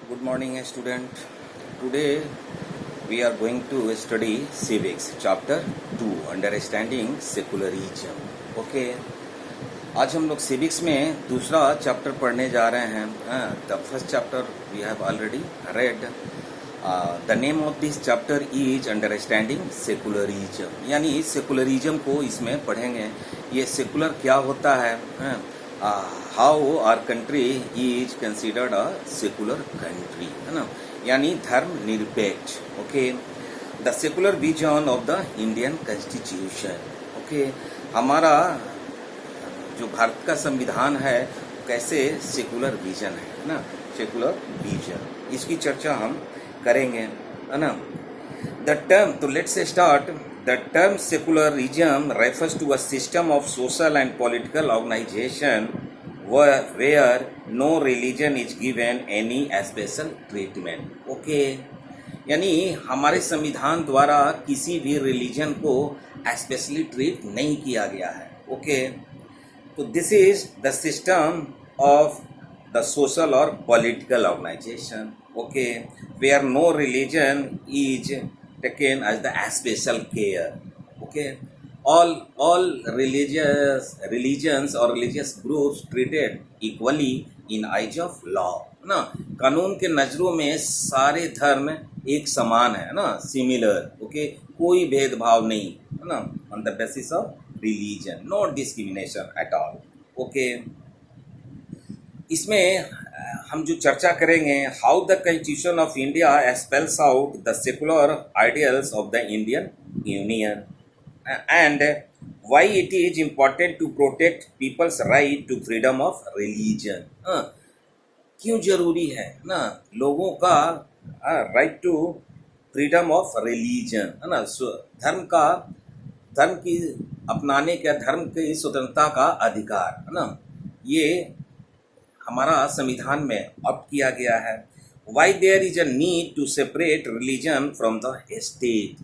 Good morning, student. Today we are going to study civics, chapter 2, understanding secularism. Okay. आज हम लोग civics में दूसरा चैप्टर पढ़ने जा रहे हैं. The first chapter we have already read. The name of this chapter is understanding secularism. यानी secularism को इसमें पढ़ेंगे. ये secular क्या होता है? How our country is considered a secular country, है ना, यानी धर्म निरपेक्ष. Okay, the secular vision of the Indian constitution. Okay, हमारा जो भारत का संविधान है कैसे सेकुलर विजन है ना, सेकुलर विजन, इसकी चर्चा हम करेंगे, है ना. द टर्म, तो let's start. The term secularism refers to a system of social and political organization where no religion is given any special treatment. Okay, यानी हमारे संविधान द्वारा किसी भी रिलीजन को स्पेशली ट्रीट नहीं किया गया है. ओके, तो this is the system of the social और political organisation. Okay, where no religion is taken as the special care. Okay, all religions or religious groups treated equally in eyes of law, ना. कानून के नजरों में सारे धर्म एक समान है ना, सिमिलर. ओके, कोई भेदभाव नहीं, है ना, on the basis of religion, no discrimination at all. Okay, इसमें हम जो चर्चा करेंगे, how the constitution of India spells out the secular ideals of the Indian union and why it is important to protect people's right to freedom of religion. क्यों जरूरी है ना लोगों का right to freedom of religion, है ना, धर्म की अपनाने का, धर्म की स्वतंत्रता का अधिकार, है ना, ये हमारा संविधान में ऑप्ट किया गया है. Why there is a need to separate religion from the state.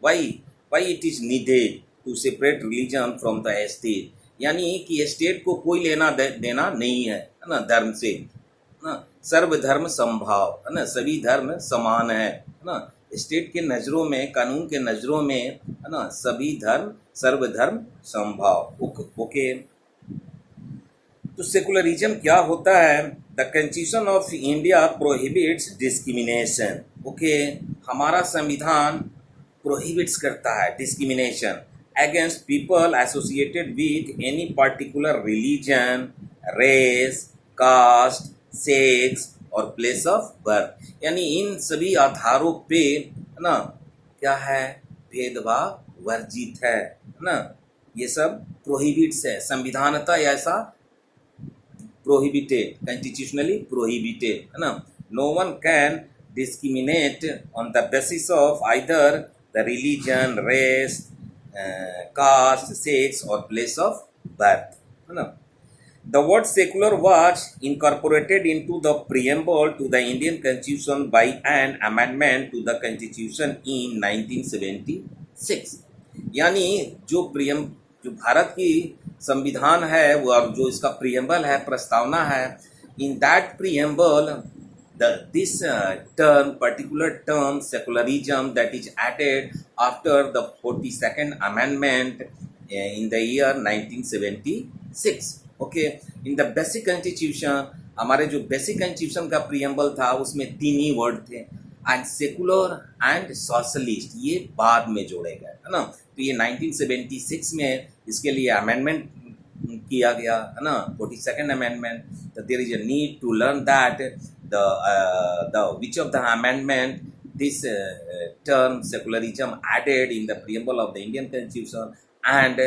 Why it is needed to separate religion from the state, यानी कि स्टेट को कोई लेना देना नहीं है ना धर्म से, ना. सर्वधर्म समभाव, है ना, सभी धर्म समान है ना. स्टेट के नज़रों में, कानून के नज़रों में, है ना, सभी धर्म सर्वधर्म समभाव. ओके, तो सेकुलरिज्म क्या होता है? The constitution of India prohibits discrimination. Okay, हमारा संविधान प्रोहिबिट्स करता है discrimination against people associated with any particular religion, race, caste, sex और प्लेस ऑफ बर्थ. यानी इन सभी आधारों पे, है ना, क्या है, भेदभाव वर्जित है ना. ये सब प्रोहिबिट्स है, संविधानतः ऐसा prohibited, constitutionally prohibited, है ना. No one can discriminate on the basis of either the religion, race, caste, sex or place of birth, है ना. The word secular was incorporated into the preamble to the Indian Constitution by an amendment to the Constitution in 1976. यानी जो भारत की संविधान है वो, और जो इसका प्रियम्बल है, प्रस्तावना है, in that preamble this term, particular term secularism, that is added after the 42nd amendment in the year 1976. Okay, in the basic constitution, हमारे जो बेसिक कॉन्स्टिट्यूशन का प्रियम्बल था उसमें 3 ही वर्ड थे, एंड सेकुलर एंड सोशलिस्ट ये बाद में जोड़े गए, है ना. तो ये 1976 में इसके लिए अमेंडमेंट किया गया, है ना, 42nd अमेंडमेंट. तो there is a need to learn that the which of the amendment this term secularism added in the preamble of the Indian constitution and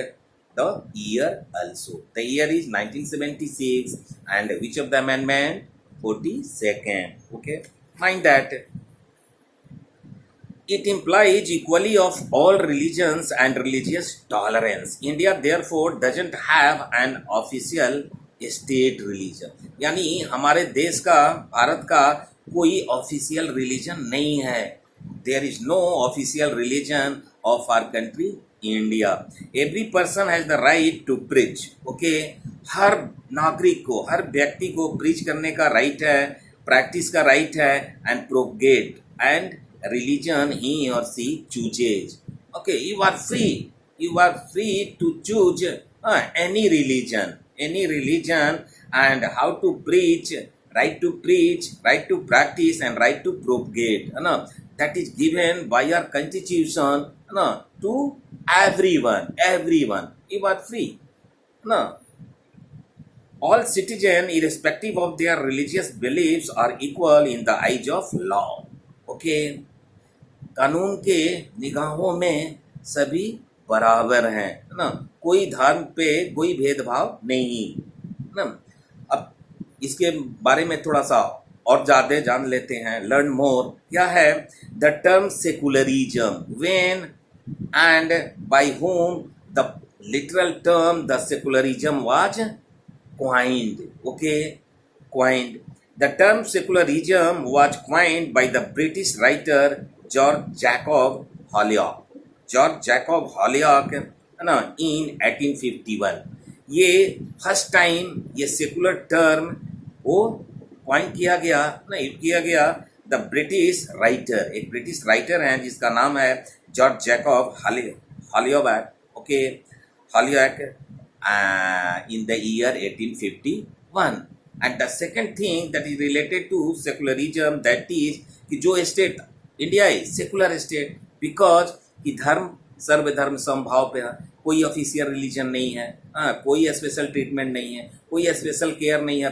the year also. The year is 1976 and which of the amendment? 42nd. Okay, mind that it implies equality of all religions and religious tolerance. India therefore doesn't have an official state religion. यानी हमारे देश का, भारत का कोई official religion नहीं है. There is no official religion of our country India. Every person has the right to preach. Okay, हर नागरिक को, हर व्यक्ति को प्रीच करने का राइट है, प्रैक्टिस का राइट है, and propagate and religion he or she chooses. Okay, you are free to choose any religion, and how to preach, right to preach, right to practice, and right to propagate, that is given by our constitution, to everyone. You are free, no? All citizens, irrespective of their religious beliefs, are equal in the eyes of law. Okay, कानून के निगाहों में सभी बराबर हैं, है ना? कोई धर्म पे कोई भेदभाव नहीं, है ना? अब इसके बारे में थोड़ा सा और ज़्यादा जान लेते हैं, लर्न मोर। क्या है? The term secularism, when and by whom the literal term the secularism was coined. Okay, coined. The term secularism was coined by the British writer George Jacob Holyoake. है ना, in 1851। ये first time ये secular term वो coin किया गया ना, किया गया द ब्रिटिश राइटर, एक ब्रिटिश राइटर हैं जिसका नाम है George Jacob Holyoake. Okay, Holyoake in the year 1851। and the second thing that is related to secularism, that is कि जो स्टेट इंडिया है सेकुलर स्टेट, बिकॉज कि धर्म सर्वधर्म समभाव पे है, कोई ऑफिशियल रिलीजन नहीं है, कोई स्पेशल ट्रीटमेंट नहीं है, कोई स्पेशल केयर नहीं है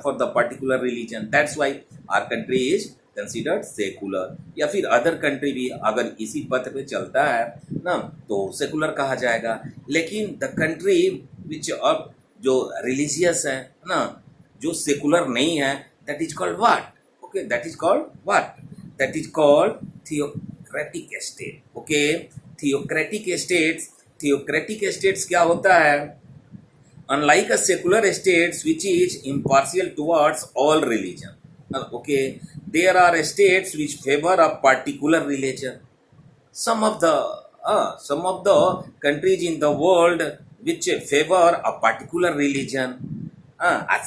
for the particular religion, that's why our country is considered secular. या फिर अदर कंट्री भी अगर इसी पथ पे चलता है ना तो सेकुलर कहा जाएगा। लेकिन द कंट्री विच अब जो रिलीजियस है ना, जो सेकुलर नहीं है, that is called what? Okay, that is called what? That is called theocratic state. Okay, theocratic states क्या होता है? Unlike a secular states which is impartial towards all religion, okay, there are states which favor a particular religion. Some of the countries in the world which favor a particular religion,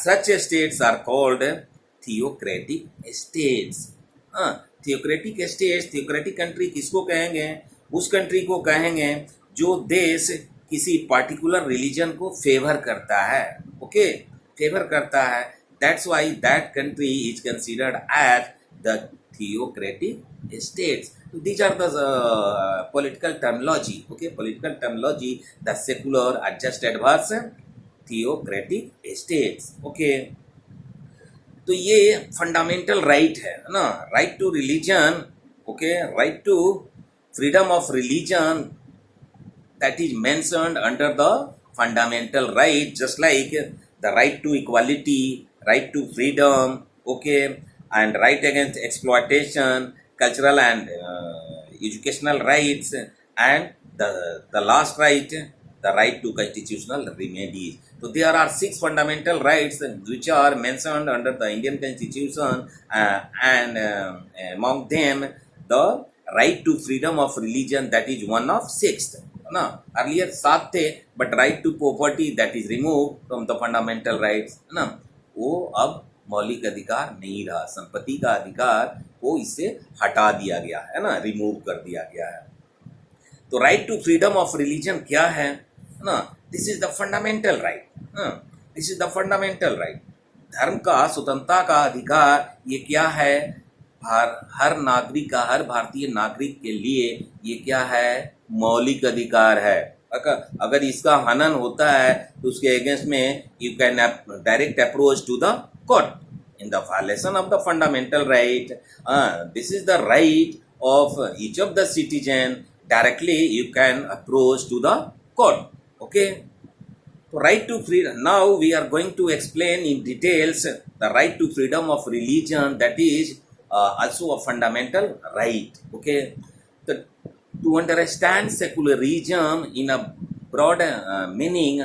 such states are called theocratic states. theocratic country किसको कहेंगे? उस country को कहेंगे जो देश किसी particular religion को favour करता है। ओके, फेवर करता है, that's why that country is considered as the theocratic states. These are the political terminology. Okay, political terminology, the secular, adjust, adverse, theocratic states. Okay, तो ये फंडामेंटल राइट है ना, right to religion. Okay, right to freedom of religion, that is mentioned under the fundamental right, just like the right to equality, right to freedom, okay, and right against exploitation, cultural and educational rights, and the last right, the right to constitutional remedies. So there are 6 fundamental rights which are mentioned under the Indian Constitution, and among them the right to freedom of religion, that is one of 6th ना। Earlier 7 थे, but right to property that is remove from the fundamental rights ना, वो अब मौलिक अधिकार नहीं रहा, संपत्ति का अधिकार वो इससे हटा दिया गया है ना, रिमूव कर दिया गया है। तो right to freedom of religion क्या है ना? This is the fundamental right, this is the fundamental right. धर्म का, स्वतंत्रता का अधिकार ये क्या है? हर नागरिक का, हर भारतीय नागरिक के लिए ये क्या है? मौलिक अधिकार है। अगर इसका हनन होता है तो उसके अगेंस्ट में you can direct approach to the court in the violation of the fundamental right. This is the right of each of the citizen, directly you can approach to the court. Okay, तो right to freedom, now we are going to explain in details the right to freedom of religion, that is also a fundamental right. Okay, to understand secularism in a broad meaning,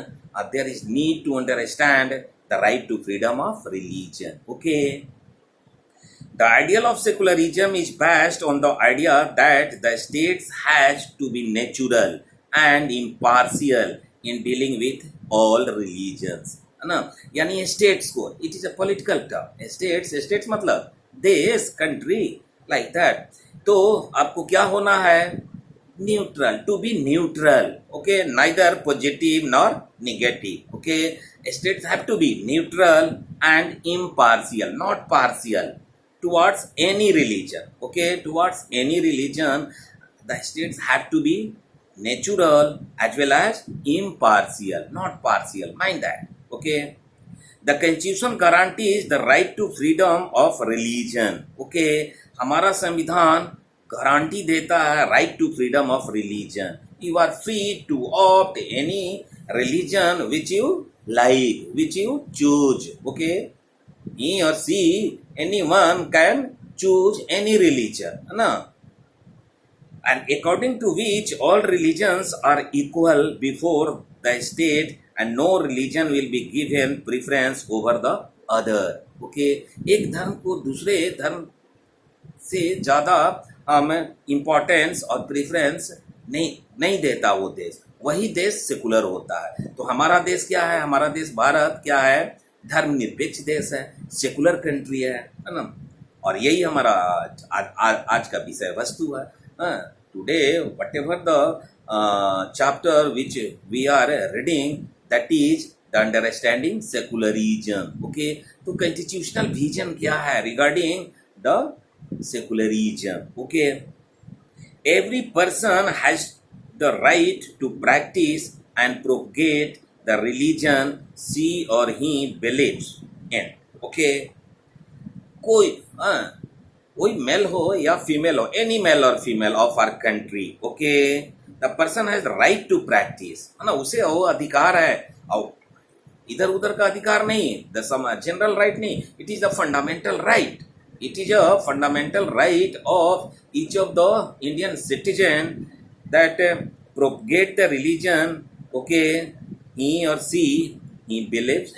there is need to understand the right to freedom of religion. Okay, the ideal of secularism is based on the idea that the states has to be natural and impartial in dealing with all religions. है ना, यानी states को, it is a political term, states मतलब देश, country, like that. तो आपको क्या होना है, neutral, to be neutral, okay, neither positive nor negative, okay, states have to be neutral and impartial, not partial, towards any religion, okay, towards any religion the states have to be natural as well as impartial, not partial, mind that, okay. The constitution guarantees the right to freedom of religion, okay, हमारा संविधान guarantee देता है right to freedom of religion, you are free to opt any religion which you like, which you choose, okay, he or she, anyone can choose any religion, है ना, and according to which all religions are equal before the state and no religion will be given preference over the other, okay, एक धर्म को दूसरे धर्म से ज़्यादा हम इम्पोर्टेंस और प्रेफरेंस नहीं देता वो देश, वही देश सेकुलर होता है। तो हमारा देश क्या है, हमारा देश भारत क्या है, धर्मनिरपेक्ष देश है, सेकुलर कंट्री है ना, और यही हमारा आज का विषय वस्तु है। Today whatever the chapter which we are reading, that is the understanding secularism, okay. तो कॉन्स्टिट्यूशनल विजन क्या है regarding the secularism, okay, every person has the right to practice and propagate the religion she or he believes in, okay, कोई male हो या female हो, any male और female of our country, okay, the person has right to practice, है ना, उसे वो अधिकार है, और इधर उधर का अधिकार नहीं, द जनरल राइट नहीं, it is the fundamental right, it is a fundamental right of each of the Indian citizen that propagate the religion, okay, he or she believes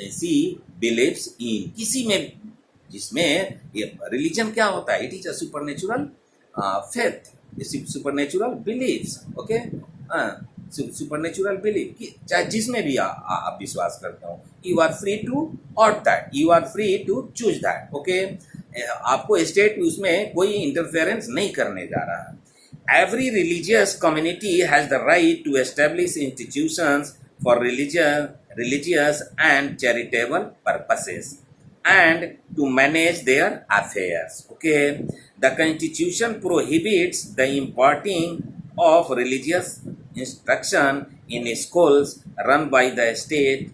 in, किसी में जिसमें ये रिलीजन क्या होता है, it is a supernatural faith, supernatural believes, okay, supernatural believe, चाहे जिसमें भी आप विश्वास करते हो, you are free to opt that, you are free to choose that, okay, आपको स्टेट उसमें कोई इंटरफेरेंस नहीं करने जा रहा है। Every religious community has the right to establish institutions for religious and charitable purposes and to manage their affairs, okay. The constitution prohibits the imparting of religious instruction in schools run by the state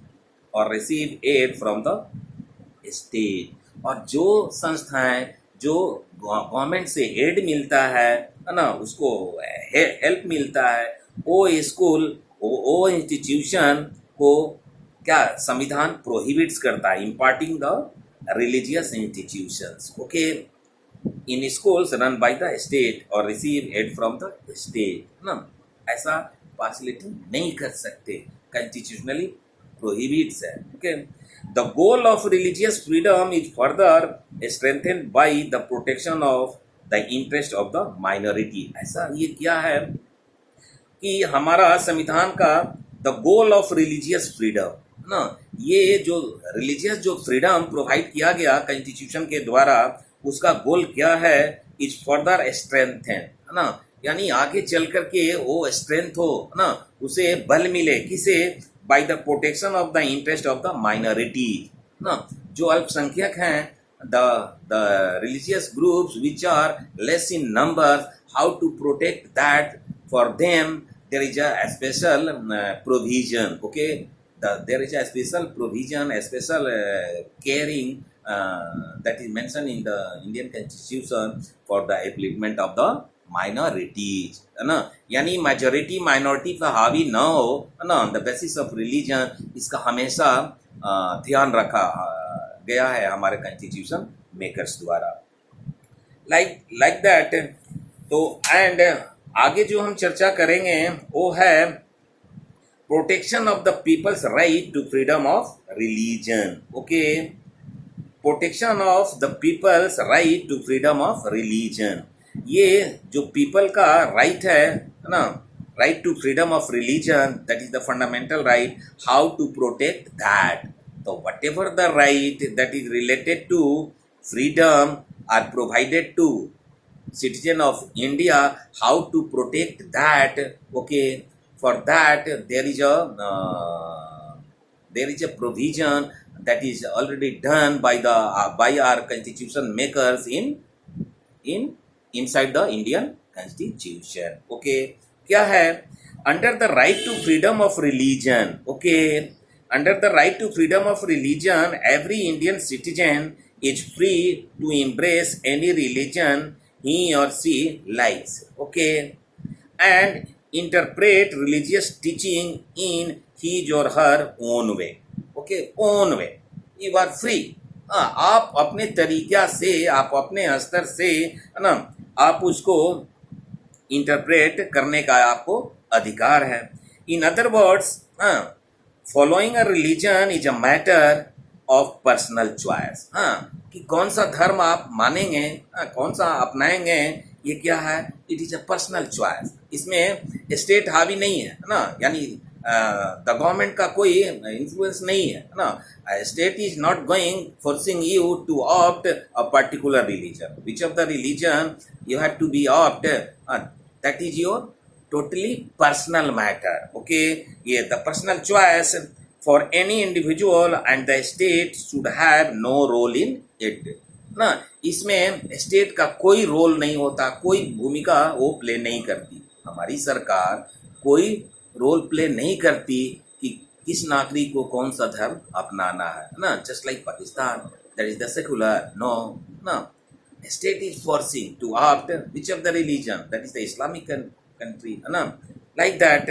or receive aid from the state, और जो संस्थाएं जो government से add मिलता है ना, उसको help मिलता है, वो स्कूल वो इंस्टीट्यूशन को क्या संविधान प्रोहिबिट्स करता है, imparting the religious institutions, okay, in schools run by the state और receive aid from the state ना, ऐसा पार्शलिटी नहीं कर सकते, कॉन्स्टिट्यूशनली प्रोहिबिट्स है, okay. The goal of religious freedom is further strengthened by the protection of the interest of the minority. ऐसा ये क्या है कि हमारा संविधान का the goal of religious freedom ना, ये जो रिलीजियस जो फ्रीडम प्रोवाइड किया गया कॉन्स्टिट्यूशन के द्वारा, उसका गोल क्या है, इज फर्दर स्ट्रेंथन, है ना, यानी आगे चल करके वो स्ट्रेंथ हो ना, उसे बल मिले, किसे, by the protection of the interest of the minority ना, जो अल्पसंख्यक हैं, the religious groups which are less in numbers, how to protect that, for them there is a special provision, okay, there is a special provision, a special caring that is mentioned in the Indian Constitution for the upliftment of the minorities, है ना, यानी majority minority पर हावी न हो, है ना, on the basis of religion, इसका हमेशा ध्यान रखा गया है हमारे कॉन्स्टिट्यूशन मेकर्स द्वारा, लाइक दैट। तो एंड आगे जो हम चर्चा करेंगे वो है protection of the people's right to freedom of religion, okay, protection of the people's right to freedom of religion, ये जो पीपल का राइट है ना, right to freedom of religion, that is the fundamental right, how to protect that, तो whatever the right that is related to freedom are provided to citizen of India, how to protect that? Okay, for that there is a provision that is already done by the by our constitution makers in inside the Indian constitution. Okay, क्या है? Under the right to freedom of religion. Okay, under the right to freedom of religion, every Indian citizen is free to embrace any religion he or she likes. Okay, and interpret religious teaching in his or her own way. Okay, own way. You are free. हाँ, आप अपने तरीक़ा से, आप अपने स्तर से, है ना, आप उसको इंटरप्रेट करने का आपको अधिकार है. In other words, following a religion is a matter of personal choice. कि कौन सा धर्म आप मानेंगे, कौन सा अपनाएंगे, ये क्या है? It is a personal choice. इसमें स्टेट हावी नहीं है ना, यानी द गवर्नमेंट का कोई इन्फ्लुएंस नहीं है ना. State is not going forcing you to opt a particular religion. Which of the religion you have to be opt, that is your totally personal matter. Okay, yeah, the personal choice for any individual and the state should have no role in it ना. इसमें state का कोई role नहीं होता, कोई भूमिका वो play नहीं करती. हमारी सरकार कोई रोल प्ले नहीं करती कि किस नागरिक को कौन सा धर्म अपनाना है ना. Just like Pakistan, that is the secular. No ना, state is forcing to opt which of the religion, that is the Islamic country, like that.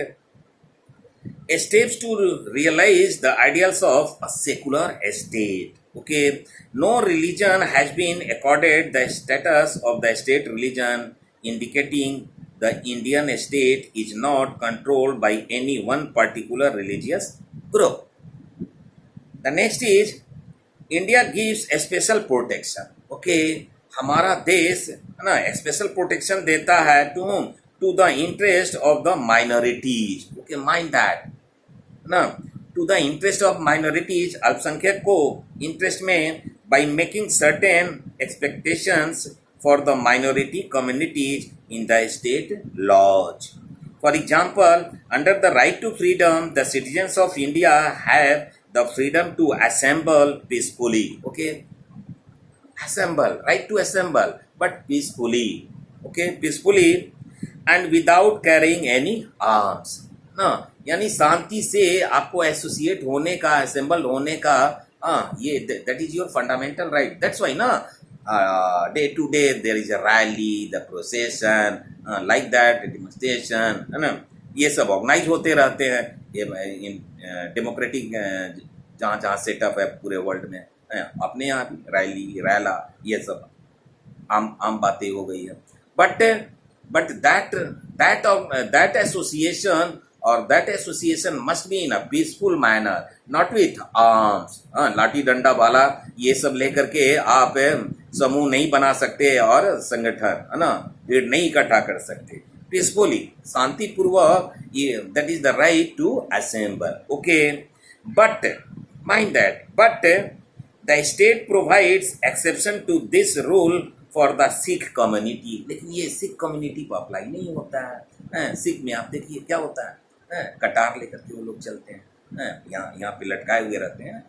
Steps to realize the ideals of a secular state. Okay, no religion has been accorded the status of the state religion, indicating the Indian state is not controlled by any one particular religious group. The next is India gives a special protection. Okay, हमारा देश है ना special protection देता है to the interest of the minorities. Okay, mind that ना, to the interest of minorities, अल्पसंख्यक को interest में, by making certain expectations for the minority communities in the state laws. For example, under the right to freedom the citizens of India have the freedom to assemble peacefully. Okay, assemble, right to assemble, but peacefully. Okay, peacefully and without carrying any arms. ना, यानी शांति से आपको associate होने का, assemble होने का, ये that is your fundamental right. That's why ना day to day there is a rally, the procession, like that, demonstration, है ना, ये सब ऑर्गेनाइज होते रहते हैं. ये डेमोक्रेटिक जहाँ जहाँ सेटअप है पूरे वर्ल्ड में, अपने यहाँ भी रैला ये सब आम बातें हो गई है. बट दैट एसोसिएशन और that association must be in a peaceful manner, not with arms. लाठी डंडा वाला ये सब लेकर के आप समूह नहीं बना सकते और संगठन, है ना, भीड़ नहीं इकट्ठा कर सकते. पीसफुली, शांतिपूर्वक, ये that is the right to assemble. Okay, but mind that, but the state provides exception to this rule for the Sikh community. लेकिन ये सिख कम्युनिटी को अप्लाई नहीं होता है. सिख में आप देखिए क्या होता है, कटार लेकर के वो लोग चलते हैं, यहाँ पे लटकाए हुए रहते हैं,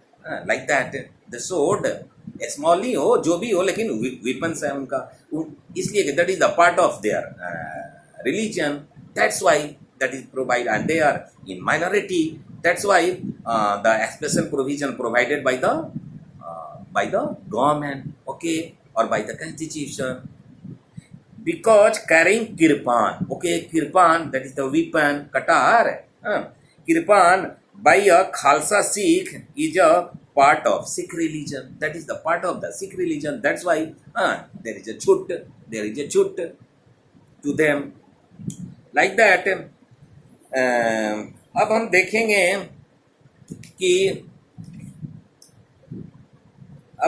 like that. The sword small ही हो, जो भी हो, लेकिन वेपन्स है उनका, इसलिए that is the part of their religion. That's why that is provided, and they are in minority. That's why the special provision provided by the government, okay, or by the constitution. Because carrying kirpan, okay, kirpan, that is the weapon, katar, kirpan by a Khalsa Sikh is a part of Sikh religion. That is the part of the Sikh religion. That's why there is a chut to them, like that. अब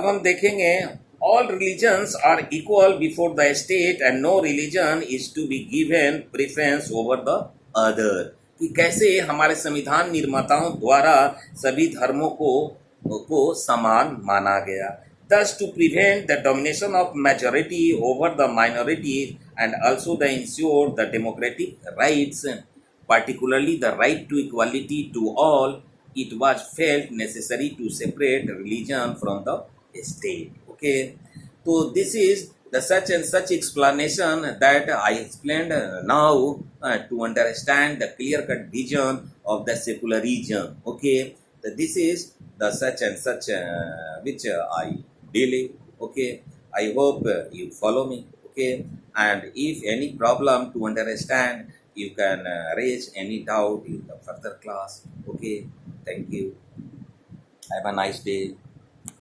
हम देखेंगे all religions are equal before the state and no religion is to be given preference over the other. कि कैसे हमारे संविधान निर्माताओं द्वारा सभी धर्मों को को समान माना गया. Thus, to prevent the domination of majority over the minority and also the ensure the democratic rights, particularly the right to equality to all, it was felt necessary to separate religion from the state. Okay, so this is the such and such explanation that I explained now to understand the clear-cut vision of the secularism. Okay, this is the such and such which I believe. Okay, I hope you follow me. Okay, and if any problem to understand, you can raise any doubt in the further class. Okay, thank you. Have a nice day.